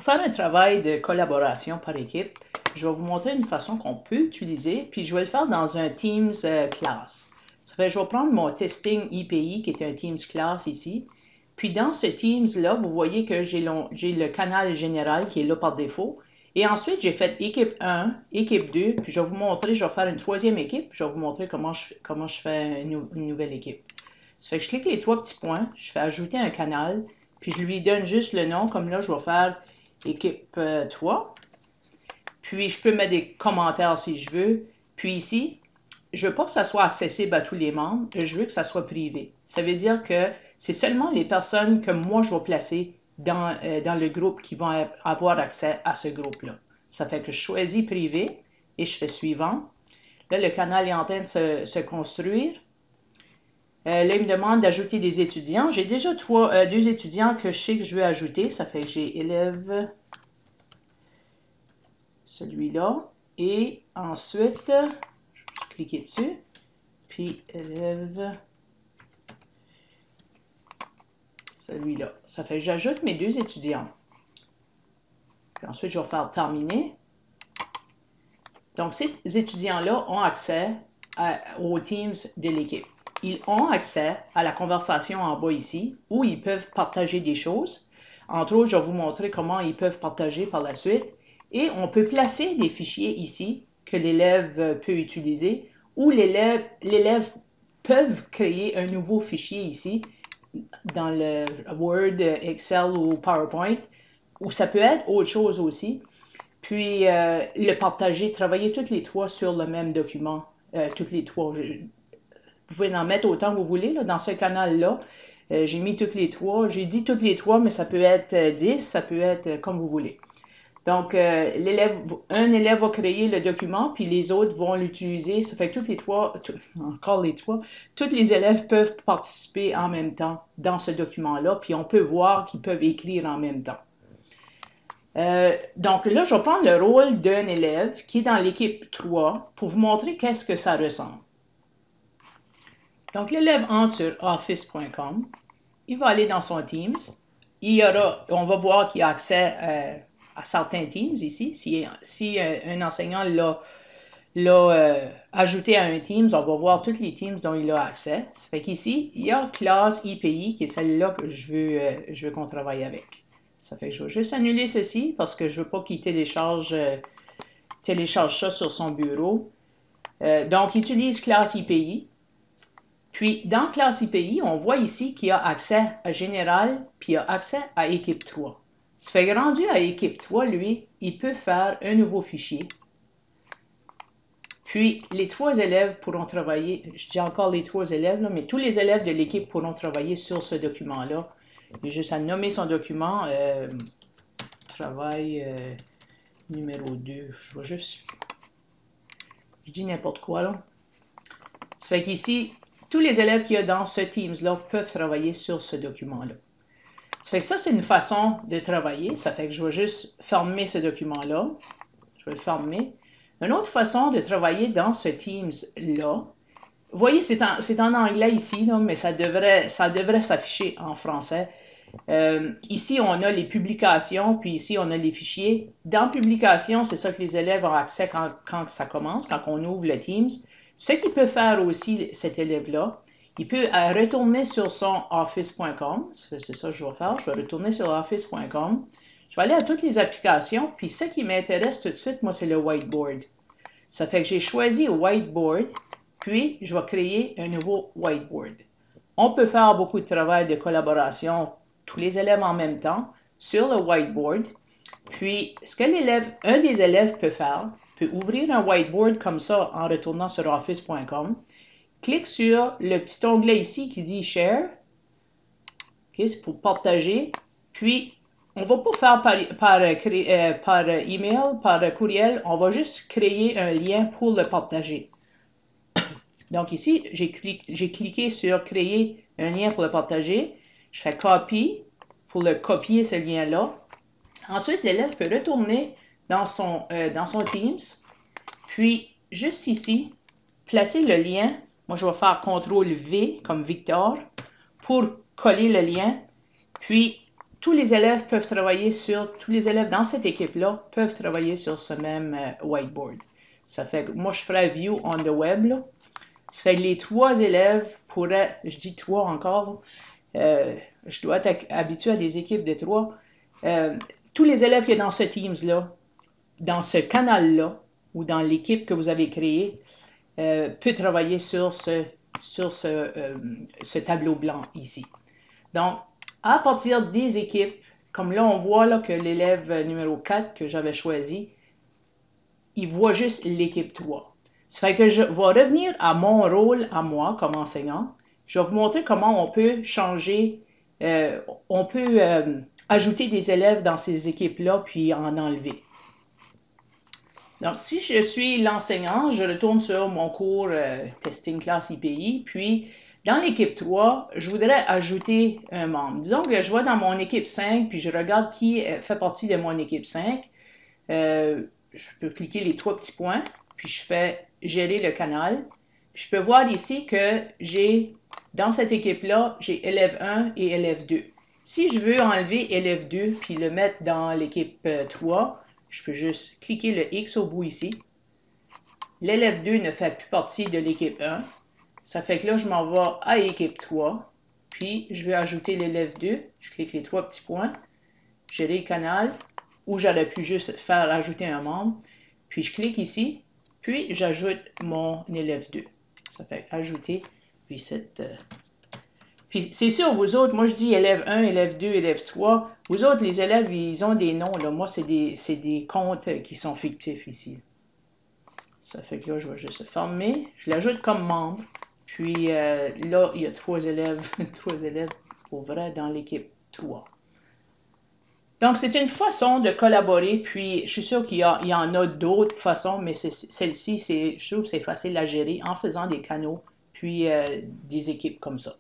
faire un travail de collaboration par équipe, je vais vous montrer une façon qu'on peut utiliser, puis je vais le faire dans un Teams class. Ça fait, je vais prendre mon testing IPI, qui est un Teams class ici. Puis dans ce Teams-là, vous voyez que j'ai le canal général qui est là par défaut. Et ensuite, j'ai fait équipe 1, équipe 2, puis je vais vous montrer, je vais faire une troisième équipe, puis je vais vous montrer comment je fais une nouvelle équipe. Ça fait que je clique les trois petits points, je fais ajouter un canal, puis je lui donne juste le nom, comme là, je vais faire équipe 3. Puis je peux mettre des commentaires si je veux. Puis ici, je veux pas que ça soit accessible à tous les membres, je veux que ça soit privé. Ça veut dire que c'est seulement les personnes que moi je vais placer dans le groupe qui vont avoir accès à ce groupe-là. Ça fait que je choisis privé et je fais suivant. Là, le canal est en train de se construire. Là, il me demande d'ajouter des étudiants. J'ai déjà deux étudiants que je sais que je veux ajouter. Ça fait que j'ai élève celui-là. Et ensuite, je vais cliquer dessus. Puis élève celui-là. Ça fait que j'ajoute mes deux étudiants. Puis ensuite, je vais faire terminer. Donc, ces étudiants-là ont accès aux Teams de l'équipe. Ils ont accès à la conversation en bas ici, où ils peuvent partager des choses. Entre autres, je vais vous montrer comment ils peuvent partager par la suite. Et on peut placer des fichiers ici que l'élève peut utiliser, ou l'élève peut créer un nouveau fichier ici, dans le Word, Excel ou PowerPoint, ou ça peut être autre chose aussi. Puis le partager, travailler toutes les trois sur le même document, toutes les trois. Vous pouvez en mettre autant que vous voulez là, dans ce canal-là. J'ai mis toutes les trois. J'ai dit toutes les trois, mais ça peut être 10, ça peut être comme vous voulez. Donc, un élève va créer le document, puis les autres vont l'utiliser. Ça fait que toutes les trois, tous les élèves peuvent participer en même temps dans ce document-là, puis on peut voir qu'ils peuvent écrire en même temps. Donc là, je vais prendre le rôle d'un élève qui est dans l'équipe 3 pour vous montrer qu'est-ce que ça ressemble. Donc, l'élève entre sur office.com. Il va aller dans son Teams. On va voir qu'il a accès à certains Teams ici. Si un enseignant l'a ajouté à un Teams, on va voir tous les Teams dont il a accès. Ça fait qu'ici, il y a classe IPI qui est celle-là que je veux qu'on travaille avec. Ça fait que je vais juste annuler ceci parce que je ne veux pas qu'il télécharge ça sur son bureau. Donc, il utilise classe IPI. Puis, dans classe IPI, on voit ici qu'il a accès à Général, puis il a accès à Équipe 3. Ça fait que rendu à Équipe 3, lui, il peut faire un nouveau fichier. Puis, les trois élèves pourront travailler, je dis encore les trois élèves, là, mais tous les élèves de l'équipe pourront travailler sur ce document-là. Il a juste à nommer son document, travail numéro 2. Je vais juste, je dis n'importe quoi là. Ça fait qu'ici, tous les élèves qu'il y a dans ce Teams-là peuvent travailler sur ce document-là. Ça fait que ça, c'est une façon de travailler. Ça fait que je vais juste fermer ce document-là. Je vais le fermer. Une autre façon de travailler dans ce Teams-là, vous voyez, c'est en anglais ici, là, mais ça devrait s'afficher en français. Ici, on a les publications, puis ici, on a les fichiers. Dans Publications, c'est ça que les élèves ont accès quand ça commence, quand on ouvre le Teams. Ce qu'il peut faire aussi, cet élève-là, il peut retourner sur son office.com. C'est ça que je vais faire. Je vais retourner sur office.com. Je vais aller à toutes les applications. Puis ce qui m'intéresse tout de suite, moi, c'est le whiteboard. Ça fait que j'ai choisi whiteboard. Puis, je vais créer un nouveau whiteboard. On peut faire beaucoup de travail de collaboration, tous les élèves en même temps, sur le whiteboard. Puis, ce que un des élèves peut faire, peut ouvrir un whiteboard comme ça en retournant sur office.com. Clique sur le petit onglet ici qui dit Share. Okay, c'est pour partager. Puis, on ne va pas faire par email, par courriel. On va juste créer un lien pour le partager. Donc ici, j'ai cliqué sur Créer un lien pour le partager. Je fais Copy pour le copier ce lien-là. Ensuite, l'élève peut retourner dans son Teams. Puis, juste ici, placer le lien. Moi, je vais faire CTRL-V comme Victor pour coller le lien. Puis, tous les élèves peuvent travailler tous les élèves dans cette équipe-là peuvent travailler sur ce même whiteboard. Ça fait que moi, je ferai view on the web, là. Ça fait que les 3 élèves pourraient, je dis 3 encore, je dois être habitué à des équipes de 3. Tous les élèves qui sont dans ce Teams-là, dans ce canal-là, ou dans l'équipe que vous avez créée, peut travailler sur ce tableau blanc ici. Donc, à partir des équipes, comme là, on voit là, que l'élève numéro 4 que j'avais choisi, il voit juste l'équipe 3. Ça fait que je vais revenir à mon rôle, à moi, comme enseignant. Je vais vous montrer comment on peut changer, ajouter des élèves dans ces équipes-là, puis en enlever. Donc, si je suis l'enseignant, je retourne sur mon cours Testing Class IPI, puis dans l'équipe 3, je voudrais ajouter un membre. Disons que je vois dans mon équipe 5, puis je regarde qui fait partie de mon équipe 5. Je peux cliquer les 3 petits points, puis je fais gérer le canal. Puis je peux voir ici que dans cette équipe-là, j'ai élève 1 et élève 2. Si je veux enlever élève 2 puis le mettre dans l'équipe 3, je peux juste cliquer le X au bout ici. L'élève 2 ne fait plus partie de l'équipe 1. Ça fait que là, je m'en vais à l'équipe 3. Puis, je vais ajouter l'élève 2. Je clique les 3 petits points. Gérer le canal. Ou j'aurais pu juste faire ajouter un membre. Puis, je clique ici. Puis, j'ajoute mon élève 2. Ça fait ajouter. Puis, Puis, c'est sûr, vous autres, moi, je dis élève 1, élève 2, élève 3. Vous autres, les élèves, ils ont des noms. Là. Moi, c'est des comptes qui sont fictifs ici. Ça fait que là, je vais juste former. Je l'ajoute comme membre. Puis là, il y a 3 élèves, 3 élèves pour vrai dans l'équipe 3. Donc, c'est une façon de collaborer. Puis, je suis sûr qu'il y en a d'autres façons, mais celle-ci, je trouve que c'est facile à gérer en faisant des canaux, puis des équipes comme ça.